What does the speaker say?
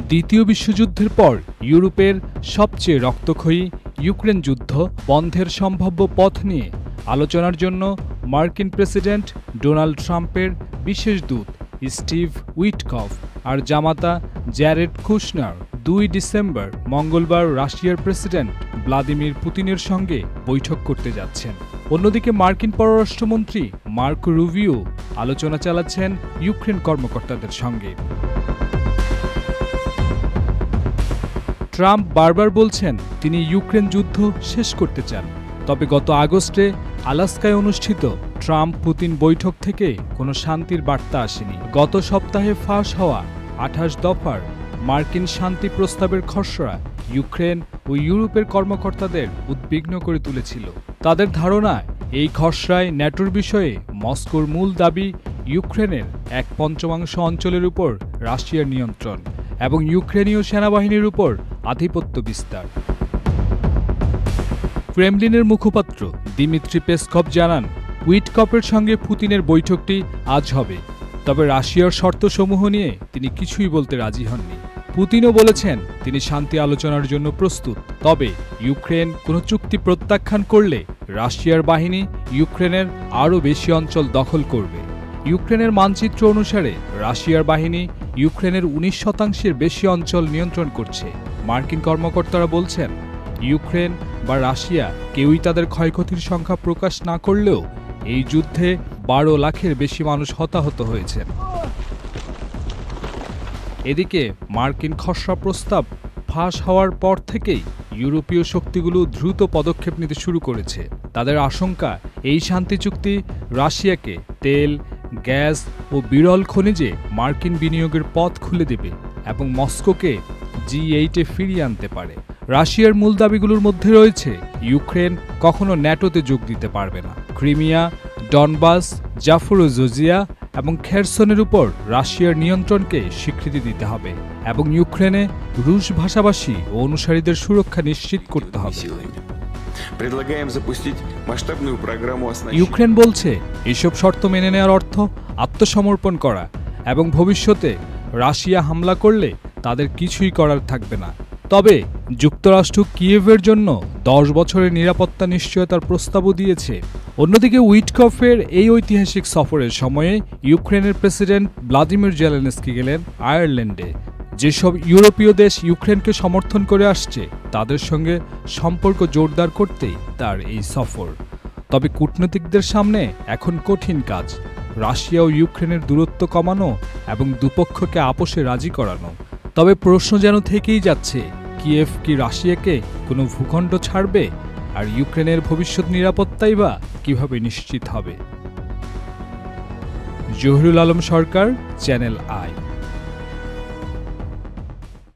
দ্বিতীয় বিশ্বযুদ্ধের পর ইউরোপের সবচেয়ে রক্তক্ষয়ী ইউক্রেন যুদ্ধ বন্ধের সম্ভাব্য পথ নিয়ে আলোচনার জন্য মার্কিন প্রেসিডেন্ট ডোনাল্ড ট্রাম্পের বিশেষ দূত স্টিভ উইটকফ আর জামাতা জ্যারেড কুশনার 2 ডিসেম্বর মঙ্গলবার রাশিয়ার প্রেসিডেন্ট ভ্লাদিমির পুতিনের সঙ্গে বৈঠক করতে যাচ্ছেন। অন্যদিকে মার্কিন পররাষ্ট্রমন্ত্রী মার্কো রুবিও আলোচনা চালাচ্ছেন ইউক্রেন কর্মকর্তাদের সঙ্গে। ট্রাম্প বারবার বলছেন তিনি ইউক্রেন যুদ্ধ শেষ করতে চান, তবে গত আগস্টে আলাস্কায় অনুষ্ঠিত ট্রাম্প পুতিন বৈঠক থেকে কোনো শান্তির বার্তা আসেনি। গত সপ্তাহে ফাঁস হওয়া 28 দফার মার্কিন শান্তি প্রস্তাবের খসড়া ইউক্রেন ও ইউরোপের কর্মকর্তাদের উদ্বিগ্ন করে তুলেছিল। তাদের ধারণা, এই খসড়ায় ন্যাটোর বিষয়ে মস্কোর মূল দাবি ইউক্রেনের 1/5 অঞ্চলের উপর রাশিয়ার নিয়ন্ত্রণ এবং ইউক্রেনীয় সেনাবাহিনীর উপর আধিপত্য বিস্তার। ক্রেমলিনের মুখপাত্র দিমিত্রি পেসকভ জানান, উইটকফের সঙ্গে পুতিনের বৈঠকটি আজ হবে, তবে রাশিয়ার শর্তসমূহ নিয়ে তিনি কিছুই বলতে রাজি হননি। পুতিনও বলেছেন তিনি শান্তি আলোচনার জন্য প্রস্তুত, তবে ইউক্রেন কোনো চুক্তি প্রত্যাখ্যান করলে রাশিয়ার বাহিনী ইউক্রেনের আরও বেশি অঞ্চল দখল করবে। ইউক্রেনের মানচিত্র অনুসারে রাশিয়ার বাহিনী ইউক্রেনের 19% বেশি অঞ্চল নিয়ন্ত্রণ করছে। মার্কিন কর্মকর্তারা বলছেন, ইউক্রেন বা রাশিয়া কেউই তাদের ক্ষয়ক্ষতির সংখ্যা প্রকাশ না করলেও এই যুদ্ধে 12 লাখের বেশি মানুষ হতাহত হয়েছেন। এদিকে মার্কিন খসড়া প্রস্তাব ফাঁস হওয়ার পর থেকেই ইউরোপীয় শক্তিগুলো দ্রুত পদক্ষেপ নিতে শুরু করেছে। তাদের আশঙ্কা, এই শান্তি চুক্তি রাশিয়াকে তেল, গ্যাস ও বিরল খনিজে মার্কিন বিনিয়োগের পথ খুলে দেবে এবং মস্কোকে G8-এ ফিরিয়ে আনতে পারে। রাশিয়ার মূল দাবিগুলোর মধ্যে রয়েছে ইউক্রেন কখনো ন্যাটোতে যোগ দিতে পারবে না, ক্রিমিয়া, ডনবাস, জাফরোজোজিয়া এবং খেরসনের উপর রাশিয়ার নিয়ন্ত্রণকে স্বীকৃতি দিতে হবে এবং ইউক্রেনে রুশ ভাষাভাষী ও অনুসারীদের সুরক্ষা নিশ্চিত করতে হবে। ইউক্রেন বলছে, এসব শর্ত মেনে নেওয়ার অর্থ আত্মসমর্পণ করা এবং ভবিষ্যতে রাশিয়া হামলা করলে তাদের কিছুই করার থাকবে না। তবে যুক্তরাষ্ট্র কিয়েভের জন্য 10 বছরের নিরাপত্তা নিশ্চয়তার প্রস্তাবও দিয়েছে। অন্যদিকে উইটকফের এই ঐতিহাসিক সফরের সময়ে ইউক্রেনের প্রেসিডেন্ট ভ্লাদিমির জেলেনস্কি গেলেন আয়ারল্যান্ডে। যেসব ইউরোপীয় দেশ ইউক্রেনকে সমর্থন করে আসছে তাদের সঙ্গে সম্পর্ক জোরদার করতেই তার এই সফর। তবে কূটনীতিকদের সামনে এখন কঠিন কাজ, রাশিয়া ও ইউক্রেনের দূরত্ব কমানো এবং দুপক্ষকে আপোষে রাজি করানো। তবে প্রশ্ন যেন থেকেই যাচ্ছে, কিয়েভ কি রাশিয়াকে কোনো ভূখণ্ড ছাড়বে, আর ইউক্রেনের ভবিষ্যৎ নিরাপত্তাই বা কিভাবে নিশ্চিত হবে? জহিরুল আলম সরকার, চ্যানেল আই।